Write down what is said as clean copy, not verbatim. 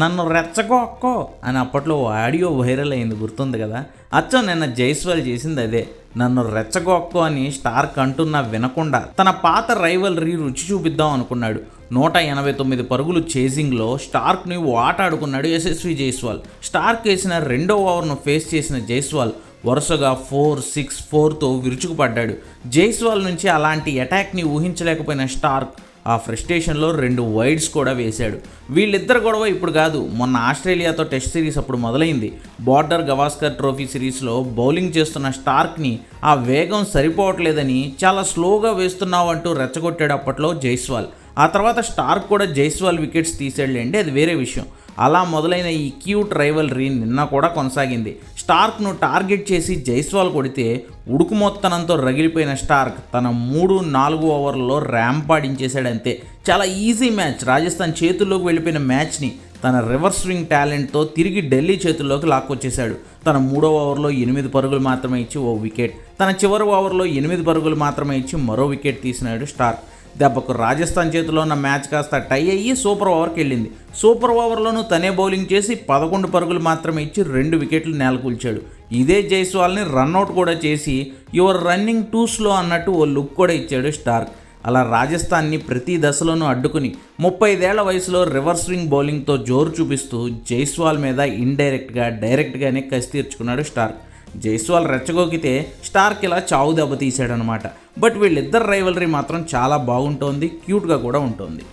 నన్ను రెచ్చగొక్కో అని అప్పట్లో ఆడియో వైరల్ అయింది, గుర్తుంది కదా. అచ్చం నిన్న జైస్వాల్ చేసింది అదే. నన్ను రెచ్చగొక్కో అని స్టార్క్ అంటున్నా వినకుండా తన పాత రైవల్రీ రుచి చూపిద్దాం అనుకున్నాడు. 189 పరుగులు చేసింగ్లో స్టార్క్ని ఆటాడుకున్నాడు యశస్వి జైస్వాల్. స్టార్క్ వేసిన రెండో ఓవర్ను ఫేస్ చేసిన జైస్వాల్ వరుసగా 4, 6, 4తో విరుచుకుపడ్డాడు. జైస్వాల్ నుంచి అలాంటి అటాక్ని ఊహించలేకపోయిన స్టార్క్ ఆ ఫ్రస్ట్రేషన్లో 2 వైడ్స్ కూడా వేశాడు. వీళ్ళిద్దరు గొడవ ఇప్పుడు కాదు, మొన్న ఆస్ట్రేలియాతో టెస్ట్ సిరీస్ అప్పుడు మొదలైంది. బార్డర్ గవాస్కర్ ట్రోఫీ సిరీస్లో బౌలింగ్ చేస్తున్న స్టార్క్ని ఆ వేగం సరిపోవట్లేదని చాలా స్లోగా వేస్తున్నావు అంటూ రెచ్చగొట్టాడు అప్పట్లో జైస్వాల్. ఆ తర్వాత స్టార్క్ కూడా జైస్వాల్ వికెట్స్ తీసేళ్ళండి, అది వేరే విషయం. అలా మొదలైన ఈ క్యూట్ రైవల్రీ నిన్న కూడా కొనసాగింది. స్టార్క్ను టార్గెట్ చేసి జైస్వాల్ కొడితే ఉడుకుమొత్తనంతో రగిలిపోయిన స్టార్క్ తన 3, 4 ఓవర్లలో ర్యాంపాడించేశాడంతే. చాలా ఈజీ మ్యాచ్. రాజస్థాన్ చేతుల్లోకి వెళ్ళిపోయిన మ్యాచ్ని తన రివర్స్ స్వింగ్ టాలెంట్తో తిరిగి ఢిల్లీ చేతుల్లోకి లాక్కొచ్చేశాడు. తన 3వ ఓవర్లో 8 పరుగులు మాత్రమే ఇచ్చి ఓ వికెట్, తన చివరి ఓవర్లో 8 పరుగులు మాత్రమే ఇచ్చి మరో వికెట్ తీసినాడు స్టార్క్. దెబ్బకు రాజస్థాన్ చేతిలో ఉన్న మ్యాచ్ కాస్త టై అయ్యి సూపర్ ఓవర్కి వెళ్ళింది. సూపర్ ఓవర్లోనూ తనే బౌలింగ్ చేసి 11 పరుగులు మాత్రమే ఇచ్చి 2 వికెట్లు నేలకూల్చాడు. ఇదే జైస్వాల్ని రన్అట్ కూడా చేసి యువర్ రన్నింగ్ టూ స్లో అన్నట్టు ఓ లుక్ కూడా ఇచ్చాడు స్టార్క్. అలా రాజస్థాన్ని ప్రతి దశలోనూ అడ్డుకుని 35 ఏళ్ల వయసులో రివర్స్ స్వింగ్ బౌలింగ్తో జోరు చూపిస్తూ జైస్వాల్ మీద ఇండైరెక్ట్గా డైరెక్ట్గానే కసి తీర్చుకున్నాడు స్టార్క్. జైస్వాల్ రెచ్చగొక్కితే స్టార్క్ ఇలా చావు దెబ్బ తీశాడనమాట. బట్ వీళ్ళిద్దరు రైవలరీ మాత్రం చాలా బాగుంటోంది, క్యూట్గా కూడా ఉంటుంది.